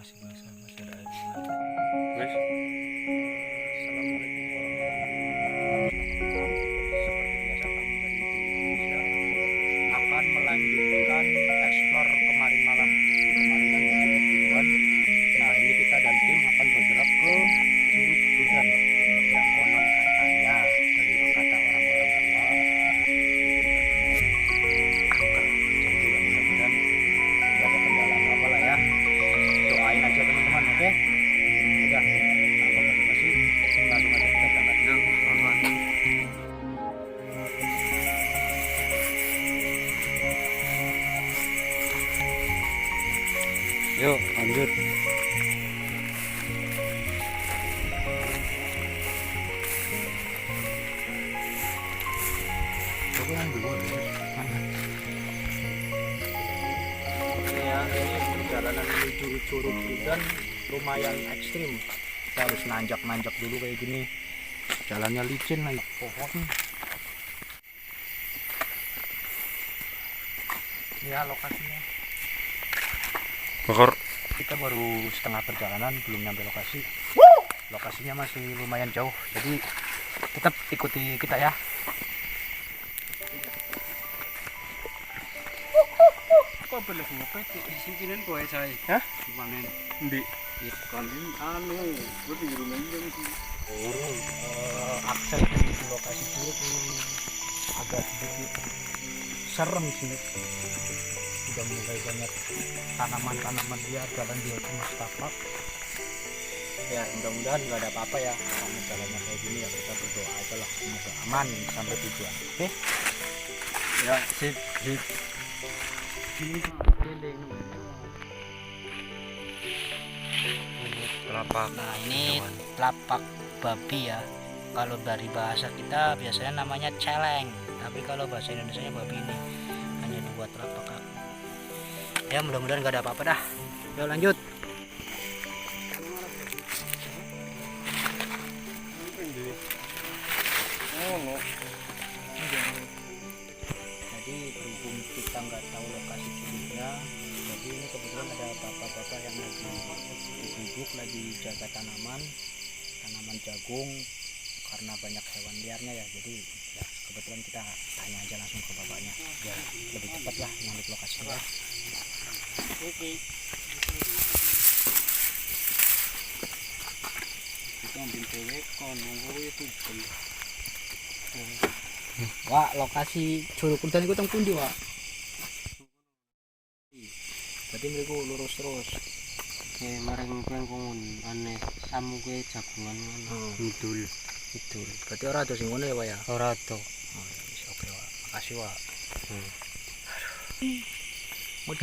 masih basah, masih ada air mengalir. Wes. Assalamualaikum warahmatullahi wabarakatuh. Seperti biasa kami dari tim Indonesia akan melanjutkan eksplor kemarin malam. Kemarin kan di Curug Buduan. Nah ini kita dan tim akan bergerak ke Curug Buduan yang konon katanya dari kata orang-orang tua. Jadi ya mudah-mudahan nggak ada kendala apa lah ya. Doain aja teman-teman, oke? Udah, tanpa basa-basi, langsung aja kita berangkat. Yuk, aman. Yuk, lanjut. Oke, yang dulu mana? Ini ya, ini perjalanan menuju Curug Buduan lumayan ekstrim. Kita harus nanjak-nanjak dulu kayak gini. Jalannya licin lagi, pohon. Ya lokasinya. Bakar. Kita baru setengah perjalanan, belum nyampe lokasi. Lokasinya masih lumayan jauh, jadi tetap ikuti kita ya. Kok boleh ngepet singkinan kowe saya? Hah? Panen. Ndi? Kalian anu, gue di rumah ini sih. Akses menuju lokasi curug ini agak sedikit serem sih. Sudah mulai banyak tanaman-tanaman liar, jalan juga cuma setapak. Ya mudah-mudahan nggak ada apa-apa ya, karena jalannya kayak gini ya kita berdoa aja lah semoga aman sampai tujuan. Oke? Ya, sip. Telapak. Nah ini telapak babi ya. Kalau dari bahasa kita biasanya namanya celeng, tapi kalau bahasa Indonesia babi ini hanya dua telapak kaki. Ya mudah-mudahan nggak ada apa-apa dah. Yuk lanjut. Jadi berhubung kita nggak tahu lokasi curugnya, jadi ini kebetulan ada bapak-bapak yang lagi duduk lagi jaga tanaman jagung karena banyak hewan liarnya ya. Jadi ya kebetulan kita tanya aja langsung ke bapaknya, ya lebih cepat lah nyampe lokasinya. Oke. Kita ambil cewek kon nunggu itu. Wah, lokasi curug Buduan itu teng pundi, Wak? Berarti mereka lurus terus. Oke, maring pengkongon aneh samu ke jagungan ngidul. Itu. Berarti ora ada sing ngono ya, Wak ya? Ora to. Oh, ya wis oke, Wak. Makasih, Wak.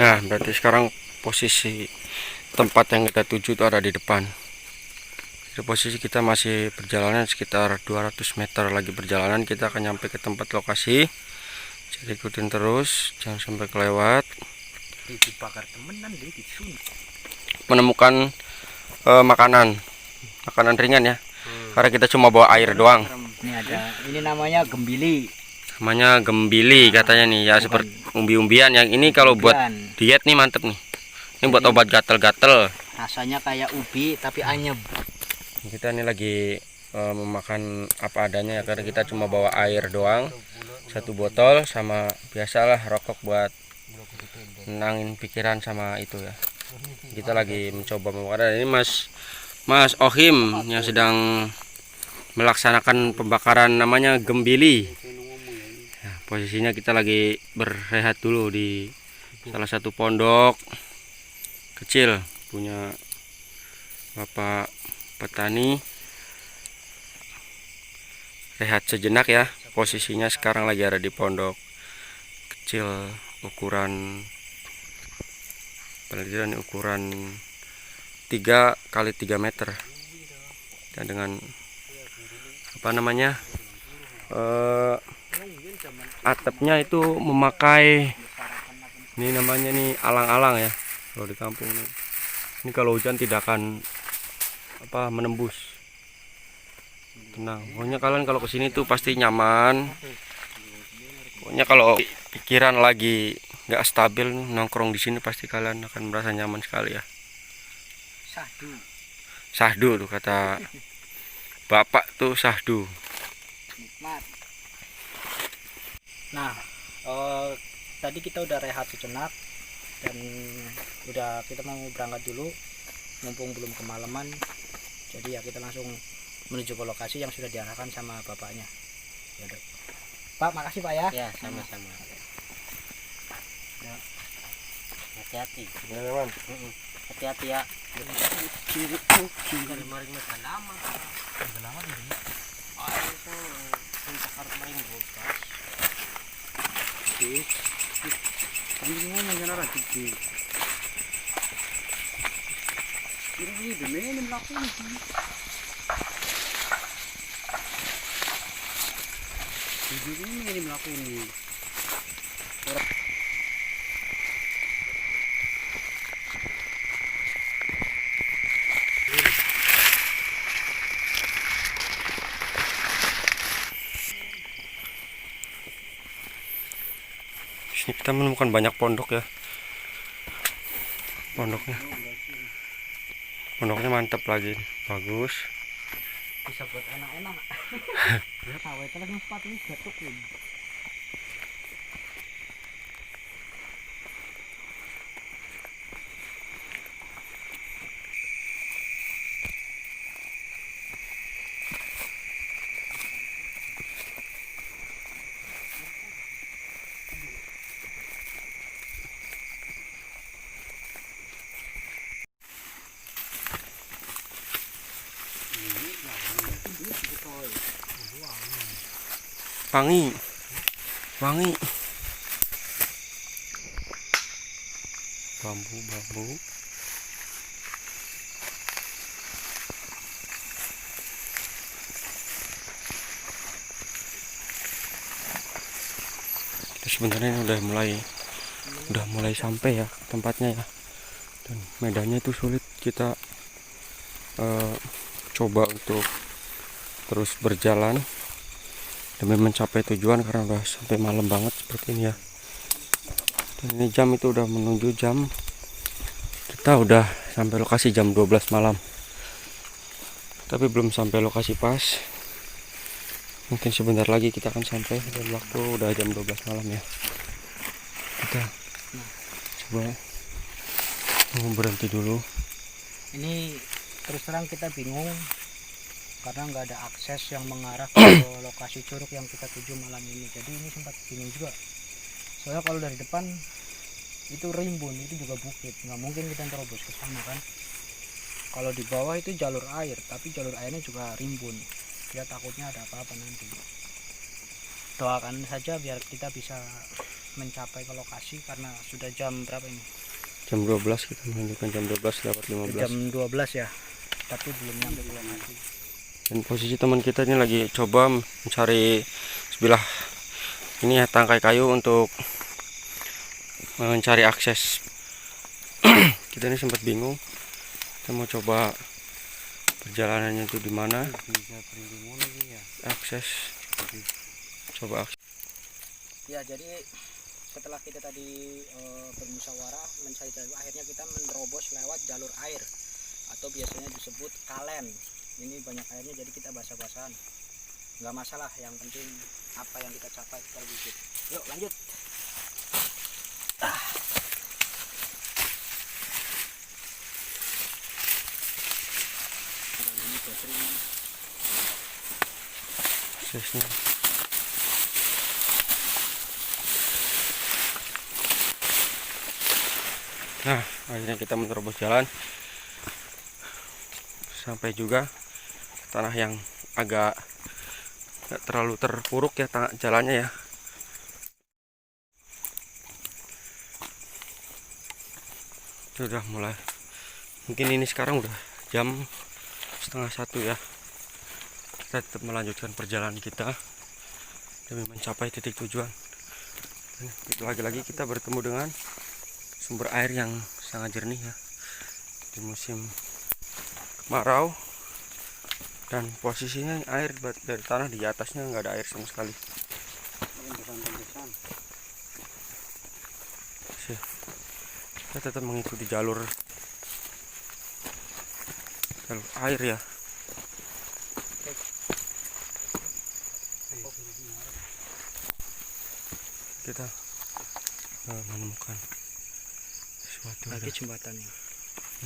Nah, berarti sekarang posisi tempat yang kita tuju itu ada di depan. Di posisi kita masih perjalanan sekitar 200 meter lagi perjalanan, kita akan nyampe ke tempat lokasi. Jadi ikutin terus, jangan sampai kelewat. Dibakar temenan deh disun. Menemukan makanan ringan ya. Karena kita cuma bawa air doang. Ini ada, ini namanya gembili. Namanya gembili katanya nih ya, seperti umbi-umbian. Yang ini kalau buat diet nih mantep nih. Ini buat obat gatel-gatel. Rasanya kayak ubi tapi anyep. Kita ini lagi memakan apa adanya ya, karena kita cuma bawa air doang, 1 botol sama biasalah rokok buat nenangin pikiran sama itu ya. Kita lagi mencoba membakar. Ini Mas Ohim yang sedang melaksanakan pembakaran namanya gembili. Nah, posisinya kita lagi berehat dulu di salah satu pondok kecil punya Bapak petani. Rehat sejenak ya. Posisinya sekarang lagi ada di pondok kecil ukuran 3 kali 3 meter dan dengan apa namanya atapnya itu memakai ini namanya nih alang-alang ya kalau di kampung ini kalau hujan tidak akan menembus. Tenang, pokoknya kalian kalau kesini tuh pasti nyaman. Pokoknya kalau pikiran lagi nggak stabil nongkrong di sini pasti kalian akan merasa nyaman sekali ya. Sahdu tuh kata bapak tuh, sahdu. Nikmat. Nah, tadi kita udah rehat sejenak dan udah kita mau berangkat dulu, mumpung belum kemalaman. Jadi ya kita langsung menuju ke lokasi yang sudah diarahkan sama bapaknya. Yaudah. Pak, makasih Pak ya. Ya, sama-sama. Ya. Hati-hati. Teman-teman. Hati-hati ya. Kemarin makan lama. Udah lama di sini. Air itu puncak kemarin bodas. Oke. Kamu ngomong jangan orang gigi. Ini demen melakukan sih. Jadi ini melakukan ini. Sini kita menemukan banyak pondok ya. Pondoknya mantap lagi, bagus. Bisa buat enak-enak. Ya tahu itu lagi sepatunya jatuh pun. Wangi. Bambu. Kita sebenarnya udah mulai sampai ya tempatnya ya. Dan medannya itu sulit, kita coba untuk terus berjalan demi mencapai tujuan karena udah sampai malam banget seperti ini ya. Dan ini jam itu udah menuju jam, kita udah sampai lokasi jam 12 malam, tapi belum sampai lokasi pas. Mungkin sebentar lagi kita akan sampai, dan waktu udah jam 12 malam ya. Kita coba mau berhenti dulu. Ini terus terang kita bingung karena nggak ada akses yang mengarah ke lokasi curug yang kita tuju malam ini. Jadi ini sempat bingung juga. Soalnya kalau dari depan itu rimbun, itu juga bukit, nggak mungkin kita terobos ke sana kan. Kalau di bawah itu jalur air, tapi jalur airnya juga rimbun. Ya takutnya ada apa-apa nanti. Doakan saja biar kita bisa mencapai ke lokasi karena sudah jam berapa ini? Jam 12, kita menunjukkan jam 12 lewat 15. Jam 12 ya, tapi belum nyampe ke lokasi. Dan posisi teman kita ini lagi coba mencari sebilah ini ya, tangkai kayu untuk mencari akses. Kita ini sempat bingung, kita mau coba perjalanannya itu di mana, akses, coba akses. Ya, jadi setelah kita tadi bermusyawarah mencari jalur, akhirnya kita menerobos lewat jalur air atau biasanya disebut kalen. Ini banyak airnya, jadi kita basah-basahan, nggak masalah, yang penting apa yang kita capai terwujud. Yuk lanjut. Aksesnya. Nah, akhirnya kita menerobos jalan sampai juga tanah yang agak gak terlalu terpuruk ya jalannya ya. Sudah mulai, mungkin ini sekarang udah jam 12:30 ya. Kita tetap melanjutkan perjalanan kita demi mencapai titik tujuan. Lagi-lagi kita bertemu dengan sumber air yang sangat jernih ya di musim kemarau, dan posisinya air dari tanah di atasnya nggak ada air sama sekali. Kita tetap mengikuti jalur jalur air ya. Kita menemukan sesuatu lagi ya. jembatannya.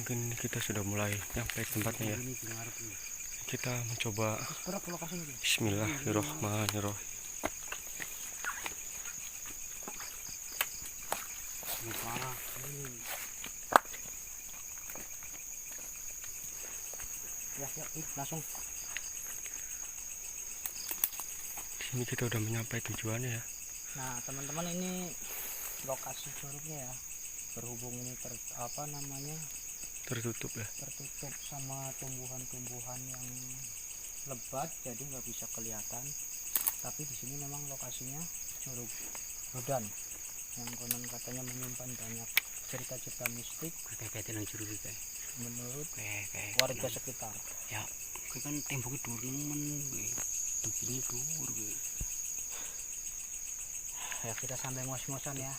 Mungkin kita sudah mulai nyampe tempatnya ya. Kita mencoba. Bismillahirrahmanirrahim. Ya, langsung. Di sini kita udah menyampai tujuannya ya. Nah, teman-teman, ini lokasi curugnya ya. Berhubung ini Tertutup ya. tertutup sama tumbuhan-tumbuhan yang lebat, jadi nggak bisa kelihatan. Tapi di sini memang lokasinya curug Rodan yang konon katanya menyimpan banyak cerita-cerita mistik menurut warga sekitar. Ya, kan temboknya dur nemen, begini dur. Ya, kita sampai ngos-ngosan ya.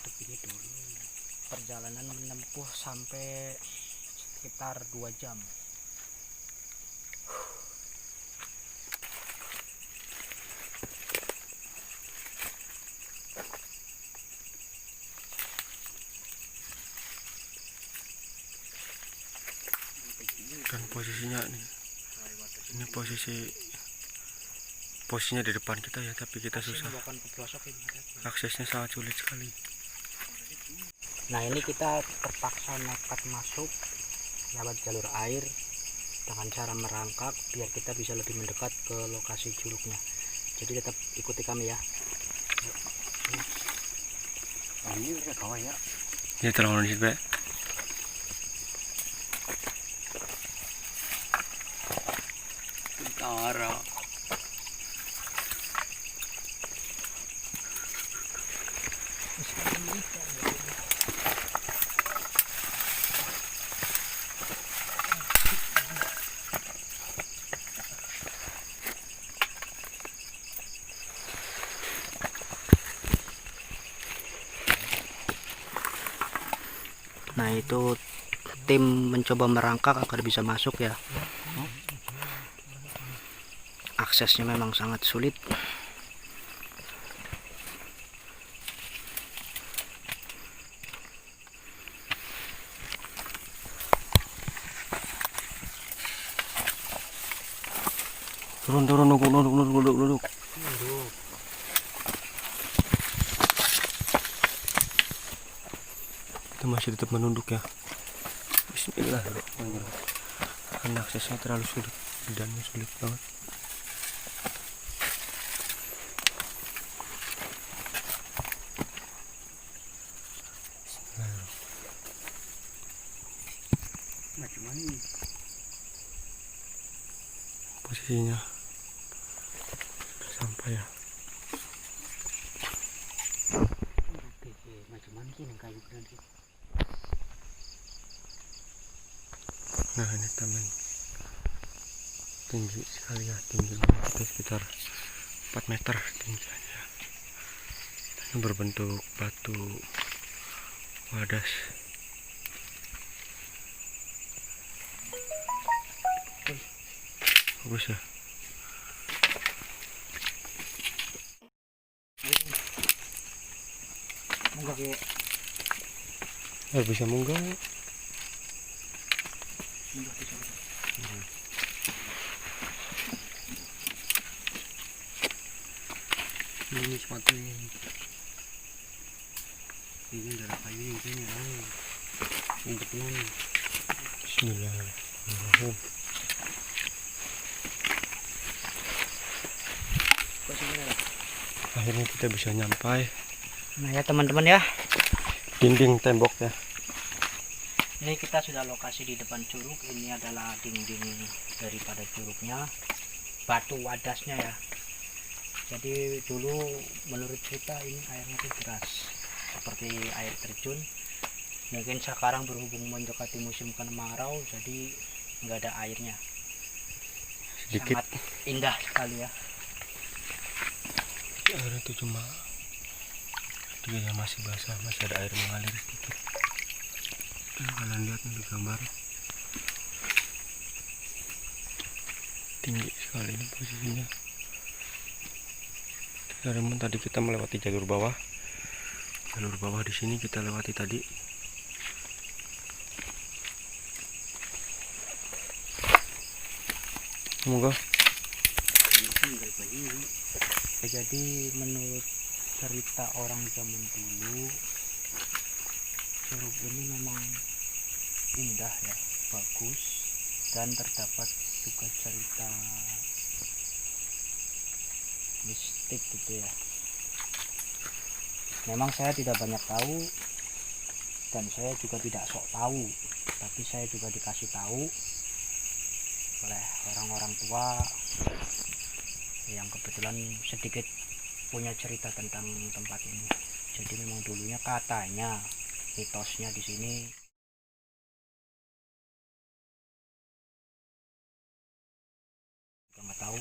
Perjalanan menempuh sampai sekitar 2 jam. Dan posisinya nih, ini posisinya di depan kita ya, tapi kita susah, aksesnya sangat sulit sekali. Nah, ini kita terpaksa nekat masuk lewat jalur air dengan cara merangkak biar kita bisa lebih mendekat ke lokasi curugnya. Jadi tetap ikuti kami ya. Ini udah kawan ya. Ya, terlalu di situ. Tara. Nah, itu tim mencoba merangkak agar bisa masuk ya. Aksesnya memang sangat sulit. Turun, duduk. Kita masih tetap menunduk ya. Bismillahirrahmanirrahim. Karena aksesnya terlalu sulit dan sulit banget. Posisinya sampai ya. Nah, ini taman tinggi sekali ya, tinggi banget, sekitar 4 meter tingginya. Ini berbentuk batu wadas. Bagus ya. Bisa munggah. Ini sepatu ini darah kayu ini untuk noni. Bismillahirrahmanirrahim. Akhirnya kita bisa nyampai. Nah ya teman-teman ya, Dinding tembok ya. ini kita sudah lokasi di depan curug. Ini adalah dinding daripada curugnya, batu wadasnya ya. Jadi dulu menurut cerita ini airnya itu deras seperti air terjun. Mungkin sekarang berhubung mendekati musim kemarau jadi nggak ada airnya. Sedikit. Sangat indah sekali ya. Air itu cuma dia yang masih basah, masih ada air mengalir sedikit. Nah, kalian lihat nih di gambar. tinggi sekali ini posisinya. Namun tadi kita melewati jalur bawah. Jalur bawah di sini kita lewati tadi. Semoga. Jadi menurut cerita orang zaman dulu, Curug ini memang indah ya, bagus, dan terdapat juga cerita mistik gitu ya. Memang saya tidak banyak tahu dan saya juga tidak sok tahu, tapi saya juga dikasih tahu oleh orang-orang tua yang kebetulan sedikit punya cerita tentang tempat ini. Jadi memang dulunya katanya mitosnya di sini nggak tahu.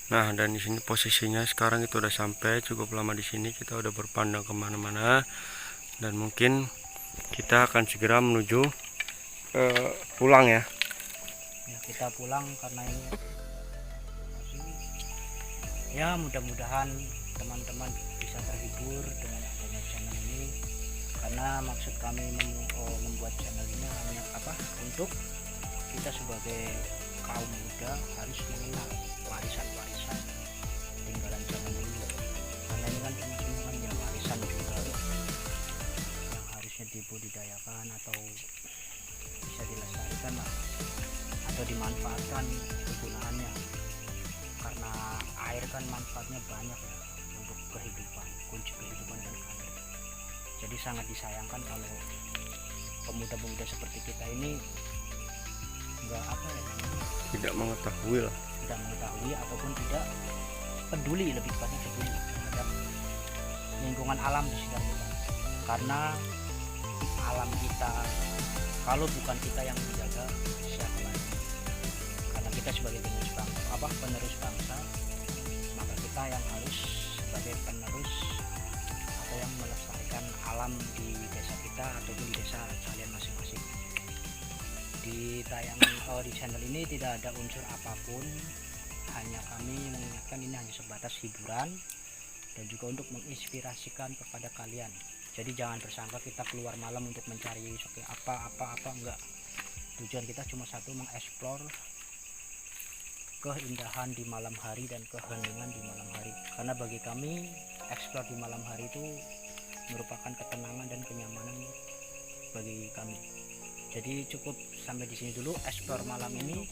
Nah, dan di sini posisinya sekarang itu udah sampai cukup lama di sini. Kita udah berpandang kemana-mana dan mungkin kita akan segera menuju pulang ya. Ya, kita pulang karena ini ya, mudah-mudahan teman-teman bisa terhibur dengan adanya channel ini, karena maksud kami membuat channel ini hanya untuk kita sebagai kaum muda harus mengenal warisan-warisan tinggalan zaman dulu, karena ini kan semua ya warisan juga yang harusnya dibudidayakan atau bisa dilestarikan lah, atau dimanfaatkan kegunaannya, karena air kan manfaatnya banyak ya untuk kehidupan, kunci kehidupan dan air. Jadi sangat disayangkan kalau pemuda-pemuda seperti kita ini nggak Tidak mengetahui lah. tidak mengetahui ataupun tidak peduli, lebih tepatnya peduli terhadap lingkungan alam di sekitar kita, karena alam kita kalau bukan kita yang menjaga, siapa lagi? Karena kita sebagai penerus bangsa, maka kita yang harus sebagai penerus atau yang melestarikan alam di desa kita ataupun di desa kalian masing-masing. Di tayangan di channel ini tidak ada unsur apapun, hanya kami mengingatkan ini hanya sebatas hiburan dan juga untuk menginspirasikan kepada kalian. Jadi jangan bersangka kita keluar malam untuk mencari apa enggak. Tujuan kita cuma satu, mengeksplor keindahan di malam hari dan keheningan di malam hari. Karena bagi kami eksplor di malam hari itu merupakan ketenangan dan kenyamanan bagi kami. Jadi cukup sampai di sini dulu eksplor malam ini.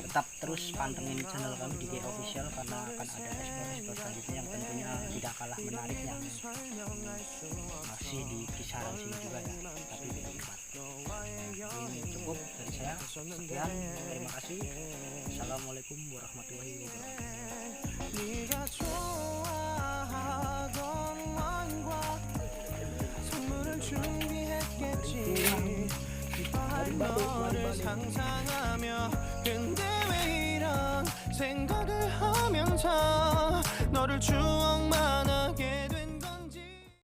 Tetap terus pantengin channel kami di GE Official, karena akan ada eksplor selanjutnya yang tentunya tidak kalah menariknya. Masih di kisaran sini juga ya, tapi beda tempat. Ini cukup dari saya. Sekian, terima kasih. Assalamualaikum warahmatullahi wabarakatuh. 너를 상상하며 근데 왜 이런 생각을 하면서 너를 추억만